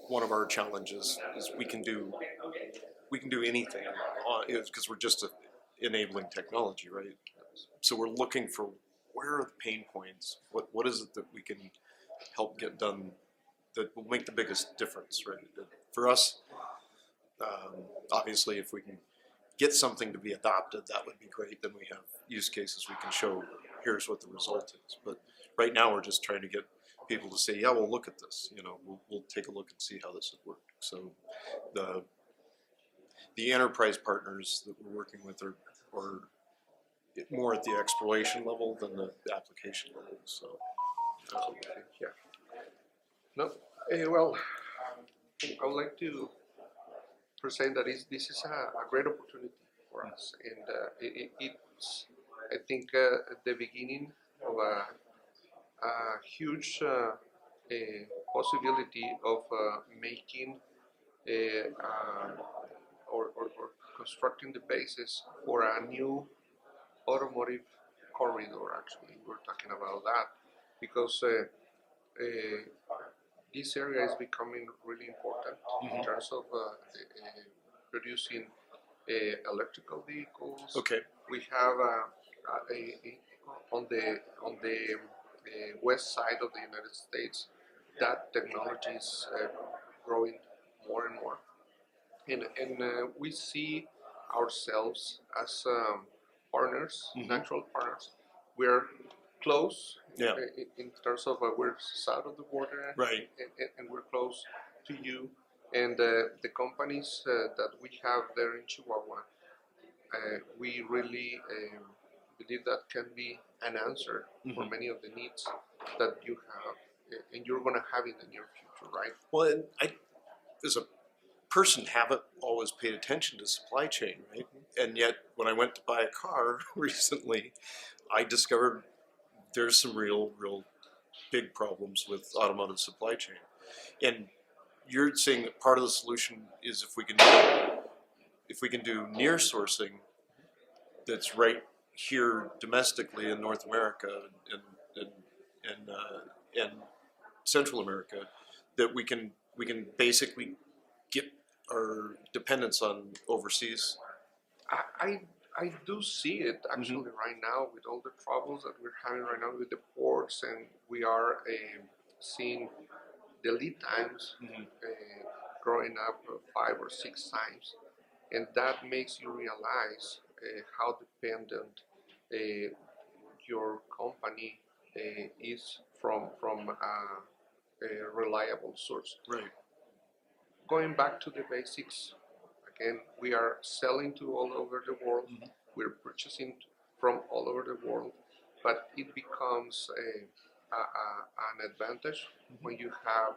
one of our challenges is we can do anything because we're just enabling technology, right? So we're looking for where are the pain points? What is it that we can help get done that will make the biggest difference, right? For us, obviously, if we can get something to be adopted, that would be great. Then we have use cases we can show. Here's what the result is. But right now, we're just trying to get people to say, "Yeah, we'll look at this. You know, we'll take a look and see how this would work." So the enterprise partners that we're working with are more at the exploration level than the application level. So Yeah. No. Well, I would like to present that this is a great opportunity for us, and it's, I think, the beginning of a huge possibility of making or constructing the basis for a new automotive corridor. Actually, we're talking about that because this area is becoming really important in terms of producing electrical vehicles. okay, We have on the west side of the United States, that technology is growing more and more, and we see ourselves as partners, natural partners. We're close yeah, in terms of we're south of the border, right, and we're close to you. And the companies that we have there in Chihuahua, we really believe that can be an answer for many of the needs that you have and you're going to have in the near future, right? Well, and I, as a person, haven't always paid attention to supply chain, right? And yet, when I went to buy a car recently, I discovered there's some real big problems with automotive supply chain. And you're saying that part of the solution is if we can do near sourcing that's right here domestically in North America and Central America, that we can basically get our dependence on overseas. I do see it actually right now with all the troubles that we're having right now with the ports, and we are seeing the lead times growing up 5 or 6 times, and that makes you realize how dependent your company is from a reliable source. Right. Going back to the basics, again, we are selling to all over the world. We're purchasing from all over the world, but it becomes an advantage when you have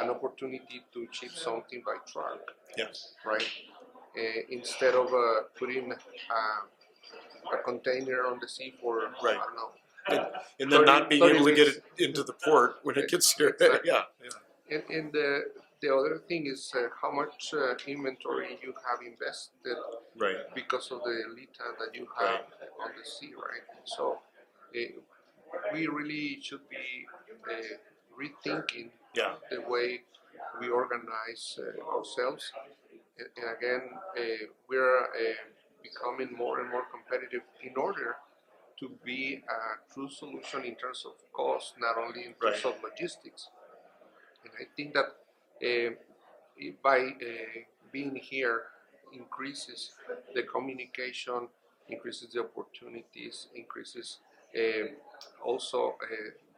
an opportunity to ship something by truck. Yes. Right? Instead of putting a container on the sea for, right. I don't know. And then not being able to get it into the port when it gets here. Exactly. Yeah. And the other thing is how much inventory you have invested because of the lead time that you have on the sea, right? So we really should be rethinking the way we organize ourselves. And again, we're becoming more and more competitive in order to be a true solution in terms of cost, not only in terms of logistics. And I think that by being here increases the communication, increases the opportunities, increases also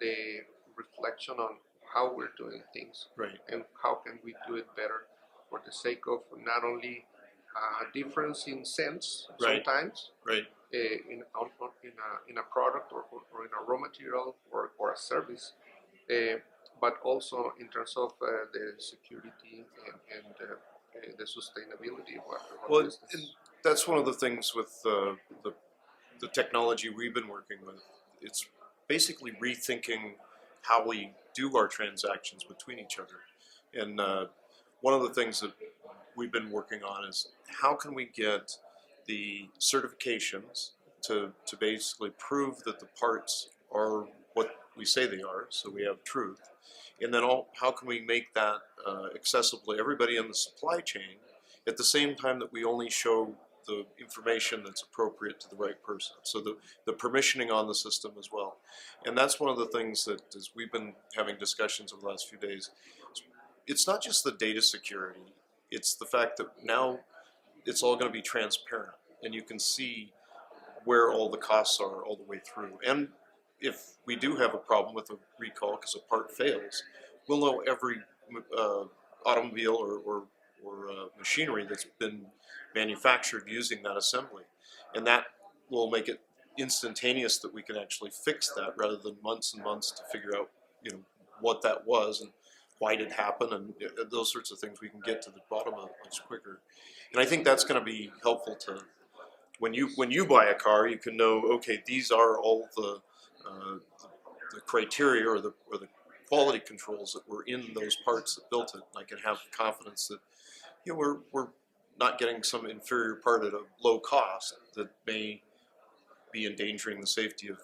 the reflection on how we're doing things and how can we do it better for the sake of not only difference in cents sometimes in a product or in a raw material or a service, but also in terms of the security and the sustainability of our business. And that's one of the things with the technology we've been working with. It's basically rethinking how we do our transactions between each other. And one of the things that we've been working on is how can we get the certifications to basically prove that the parts are what we say they are, so we have truth. and then how can we make that accessible to everybody in the supply chain at the same time that we only show the information that's appropriate to the right person. So the permissioning on the system as well. And that's one of the things that as we've been having discussions over the last few days. It's not just the data security, it's the fact that now it's all going to be transparent and you can see where all the costs are all the way through. And if we do have a problem with a recall because a part fails, we'll know every automobile or machinery that's been manufactured using that assembly. And that will make it instantaneous that we can actually fix that rather than months and months to figure out, what that was and why did it happen and those sorts of things we can get to the bottom of much quicker. And I think that's going to be helpful to when you buy a car, you can know, okay, these are all the criteria or the quality controls that were in those parts that built it. And I can have confidence that we're not getting some inferior part at a low cost that may be endangering the safety of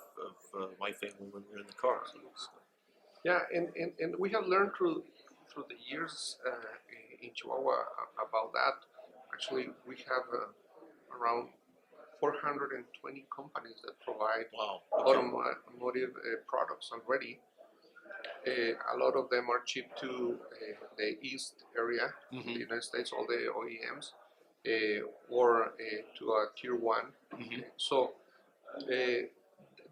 my family when we're in the car. Yeah, and we have learned through the years in Chihuahua about that. Actually, we have around 420 companies that provide automotive products already. A lot of them are shipped to the East area, Mm-hmm. the United States, all the OEMs, or to a Tier 1. Mm-hmm. So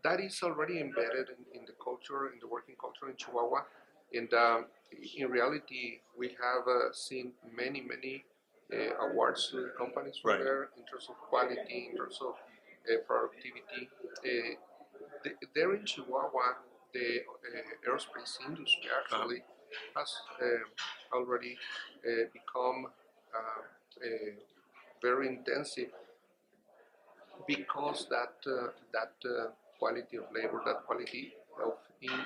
that is already embedded in the culture, in the working culture in Chihuahua. And in reality, we have seen many awards to the companies from there in terms of quality, in terms of productivity. There in Chihuahua, the aerospace industry actually has already become very intensive because that quality of labor, that quality of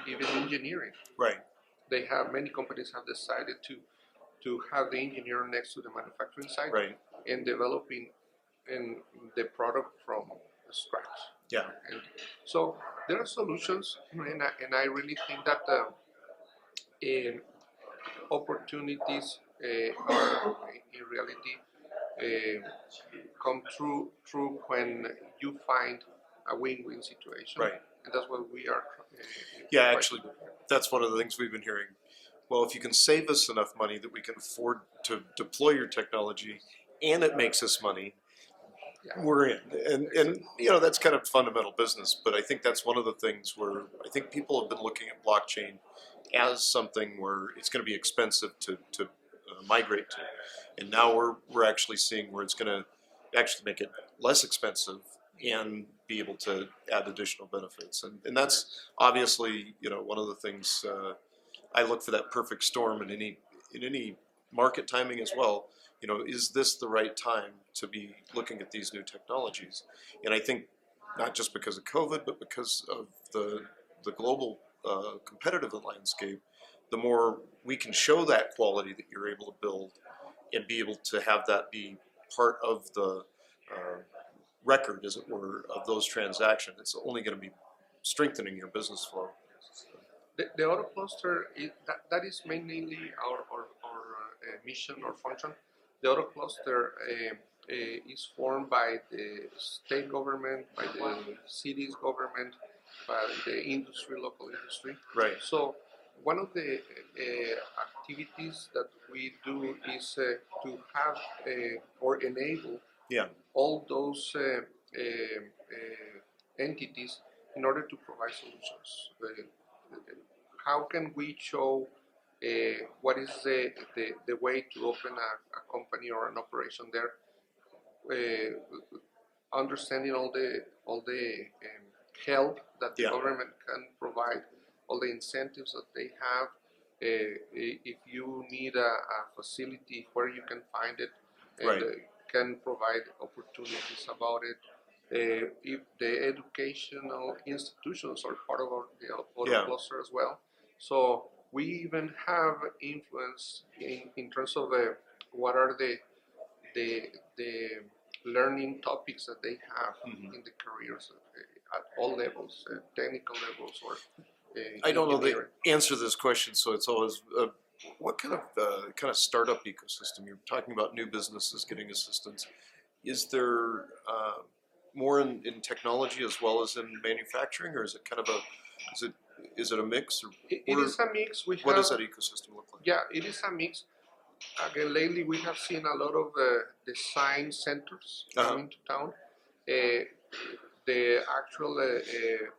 even engineering. Right. They have many companies have decided to have the engineer next to the manufacturing site and developing the product from scratch. Yeah. And so there are solutions, and I really think that opportunities are in reality come through when you find a win-win situation. Right. And that's what we are. Yeah, actually, that's one of the things we've been hearing. Well, if you can save us enough money that we can afford to deploy your technology and it makes us money, we're in. And that's kind of fundamental business, but I think that's one of the things where I think people have been looking at blockchain as something where it's going to be expensive to migrate to. And now we're actually seeing where it's going to actually make it less expensive and be able to add additional benefits. And that's obviously, one of the things I look for, that perfect storm in any market timing as well. Is this the right time to be looking at these new technologies? And I think not just because of COVID, but because of the global competitive landscape, the more we can show that quality that you're able to build and be able to have that be part of the record, as it were, of those transactions, it's only going to be strengthening your business flow. The auto cluster, that is mainly our mission or function. The auto cluster is formed by the state government, by the city's government, by the industry, local industry. Right. So one of the activities that we do is to have or enable all those entities in order to provide solutions. How can we show what is the way to open a company or an operation there? Understanding all the help that the government can provide, all the incentives that they have. If you need a facility, where you can find it, and can provide opportunities about it. If the educational institutions are part of the auto cluster as well. So we even have influence in terms of what are the learning topics that they have in the careers at all levels, technical levels I don't know the engineering. answer to this question, so it's always what kind of startup ecosystem? You're talking about new businesses getting assistance. Is there more in technology as well as in manufacturing, or is it kind of a is it is it a mix? Or It is a mix. what does that ecosystem look like? Yeah, it is a mix. Again, lately we have seen a lot of design centers coming to town. The actual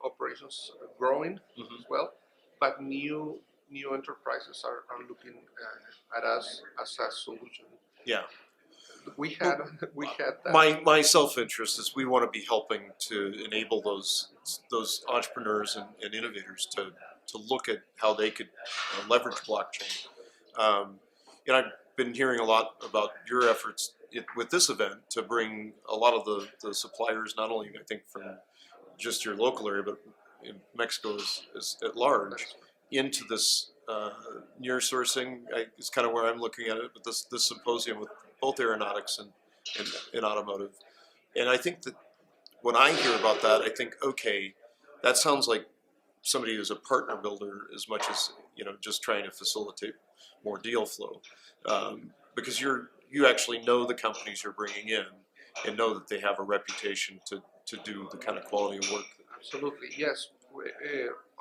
operations are growing as well, but new enterprises are looking at us as a solution. Yeah. We had that. My self interest is we want to be helping to enable those entrepreneurs and innovators to look at how they could leverage blockchain. And I've been hearing a lot about your efforts with this event to bring a lot of the suppliers, not only I think from just your local area, but in Mexico is at large, into this near sourcing. It's kind of where I'm looking at it with this symposium with both aeronautics and automotive. And I think that when I hear about that, I think, okay, that sounds like somebody who's a partner builder as much as just trying to facilitate more deal flow, because you actually know the companies you're bringing in and know that they have a reputation to do the kind of quality of work. Absolutely, yes.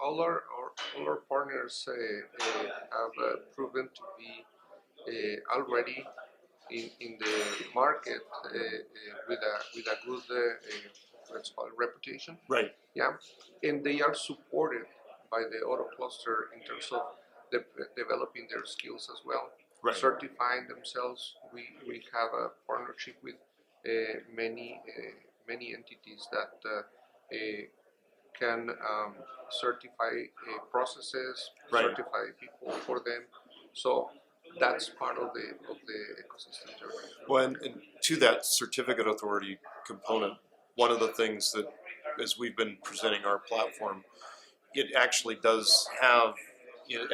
All our partners have proven to be already in the market with a good let's call it reputation. Right. Yeah, and they are supported by the auto cluster in terms of developing their skills as well, Right. certifying themselves. We have a partnership with many entities that can certify processes, Right. certify people for them. So that's part of the ecosystem. Well, and to that certificate authority component, one of the things that, as we've been presenting our platform, it actually does have,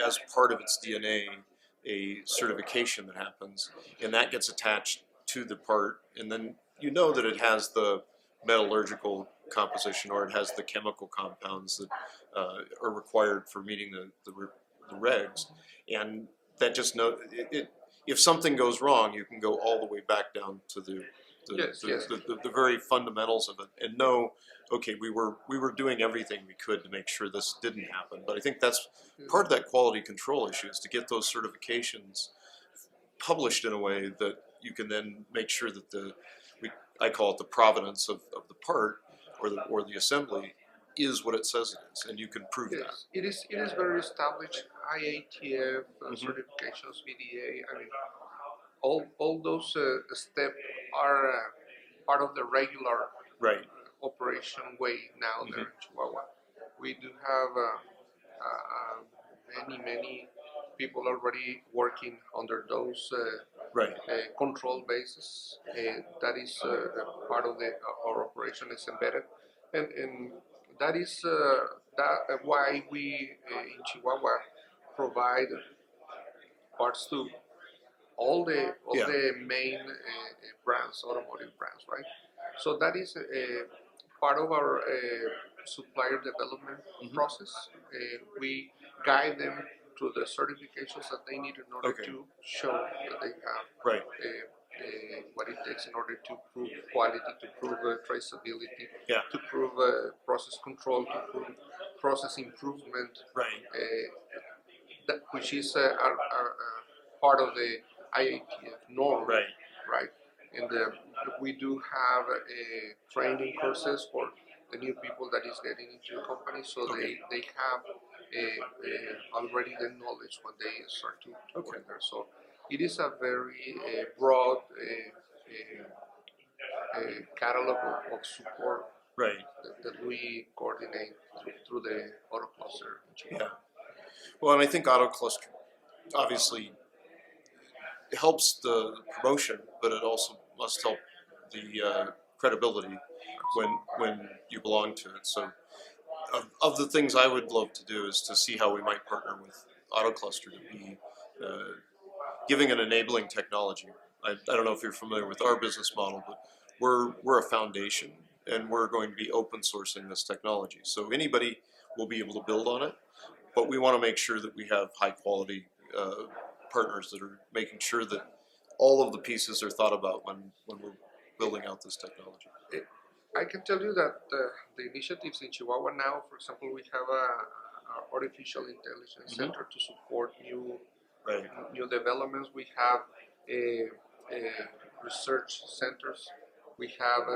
as part of its DNA, a certification that happens, and that gets attached to the part, and then you know that it has the metallurgical composition or it has the chemical compounds that are required for meeting the regs, and that just if something goes wrong, you can go all the way back down to the very fundamentals of it and know, okay, we were doing everything we could to make sure this didn't happen. But I think that's part of that quality control issue, is to get those certifications published in a way that you can then make sure that I call it the provenance of the part or the assembly is what it says it is, and you can prove that. It is very established. IATF certifications, VDA. I mean, all those steps are part of the regular operation way now there in Chihuahua. We do have many people already working under those control bases. That is part of our operation is embedded, and that is why we in Chihuahua provide parts to all the main brands, automotive brands, right? So that is part of our supplier development process. We guide them to the certifications that they need in order to show that they have what it takes in order to prove quality, to prove traceability, to prove process control, to prove process improvement, which is part of the IATF norm, right? And we do have training courses for the new people that is getting into the company, so they have already the knowledge when they start to work there. So it is a very broad catalog of support that we coordinate through the auto cluster. Yeah. Well, and I think auto cluster obviously helps the promotion, but it also must help the credibility when you belong to it. So of the things I would love to do is to see how we might partner with AutoCluster to be giving an enabling technology. I don't know if you're familiar with our business model, but we're a foundation and we're going to be open sourcing this technology. So anybody, we'll be able to build on it. But we want to make sure that we have high quality partners that are making sure that all of the pieces are thought about when we're building out this technology. I can tell you that the initiatives in Chihuahua now, for example, we have a artificial intelligence center to support new developments. We have research centers. We have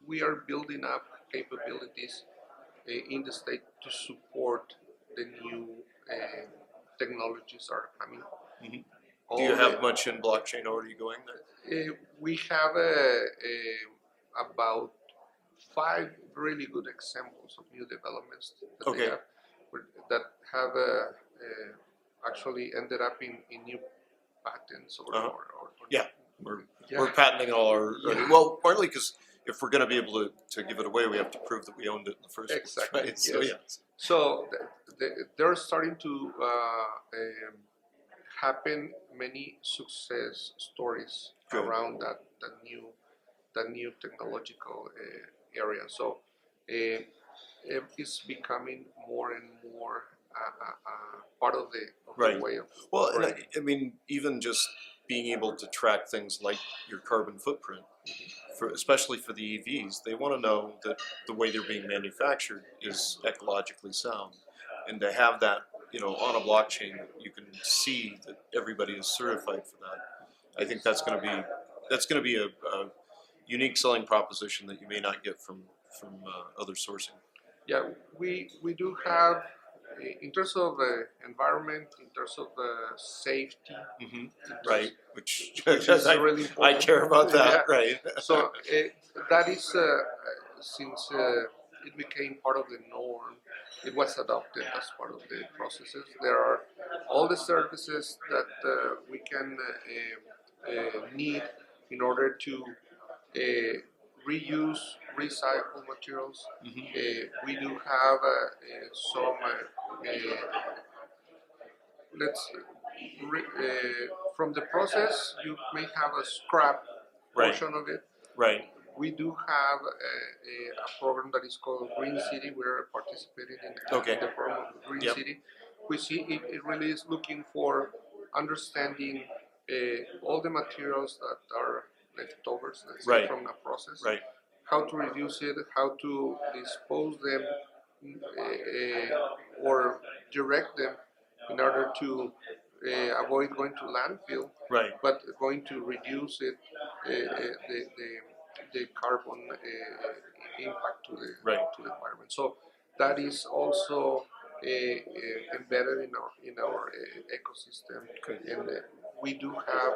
we are building up capabilities in the state to support the new technologies that are coming. Do you have much in blockchain already going there? We have about 5 really good examples of new developments that they have, that have actually ended up in new patents We're patenting all our well, partly because if we're going to be able to give it away, we have to prove that we owned it in the first place. Right? Yes. So, yes. So they're starting to happen many success stories around that new technological area. So it's becoming more and more part of the way of and I mean, even just being able to track things like your carbon footprint, especially for the EVs, they want to know that the way they're being manufactured is ecologically sound, and to have that, on a blockchain, you can see that everybody is certified for that. I think that's going to be a unique selling proposition that you may not get from other sourcing. Yeah, we do have, in terms of environment, in terms of safety, which is really important. I care about that, right? So that is since it became part of the norm, it was adopted as part of the processes. There are all the services that we can need in order to reuse, recycle materials. We do have some, from the process, you may have a scrap portion of it. Right. We do have a program that is called Green City. We're participating in the program of Green City. We see it really is looking for understanding all the materials that are leftovers, let's say, from a process. How to reduce it, how to dispose them, or direct them in order to avoid going to landfill, but going to reduce it, the carbon impact to the environment. So that is also embedded in our ecosystem, and we do have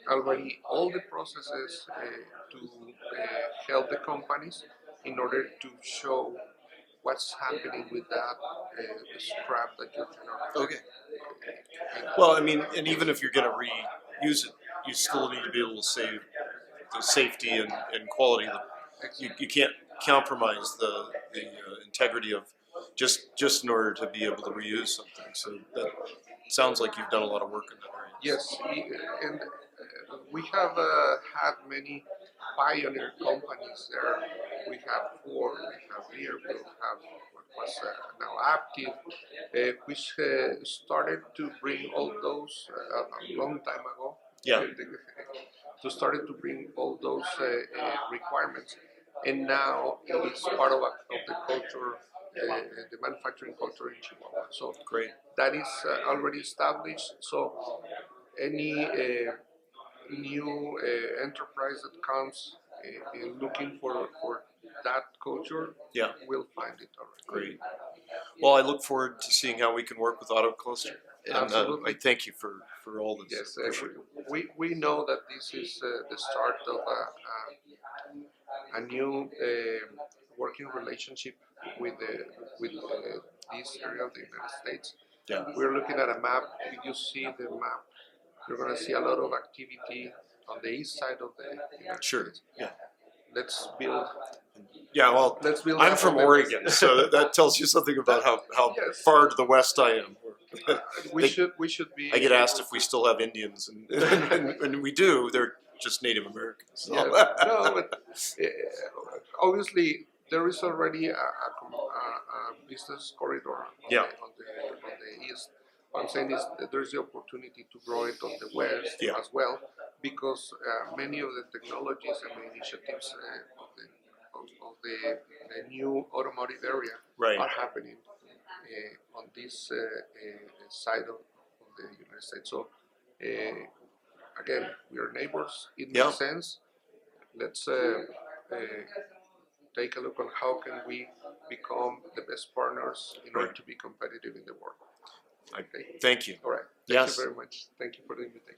already all the processes to help the companies in order to show what's happening with that scrap that you're generating. Well, I mean, and even if you're going to reuse it, you still need to be able to save the safety and quality. You can't compromise the integrity of just in order to be able to reuse something. So that sounds like you've done a lot of work in that area. Yes, and we have had many pioneer companies there. We have Ford, we have Lear, we have what was now Active, which started to bring all those a long time ago. To started to bring all those requirements, and now it is part of the culture, the manufacturing culture in Chihuahua. So that is already established. So any new enterprise that comes looking for that culture will find it already. Great. Well, I look forward to seeing how we can work with AutoCluster. And Absolutely. I thank you for all this. Yes, we know that this is the start of a new working relationship with this area of the United States. We're looking at a map. If you see the map, you're going to see a lot of activity on the east side of the United States. Let's build. Well, I'm from Oregon, so that tells you something about how far to the west I am. We should be. I get asked if we still have Indians, and we do. They're just Native Americans. So. No, but obviously there is already a business corridor Yeah. on the east. What I'm saying is that there's the opportunity to grow it on the west Yeah. as well, because many of the technologies and the initiatives of the new automotive area Right. are happening on this side of the United States. So again, we are neighbors. It Yeah. makes sense. Let's take a look on how can we become the best partners in order Right. to be competitive in the world. Okay. Thank you. All right. Thank Yes. you very much. Thank you for the invitation.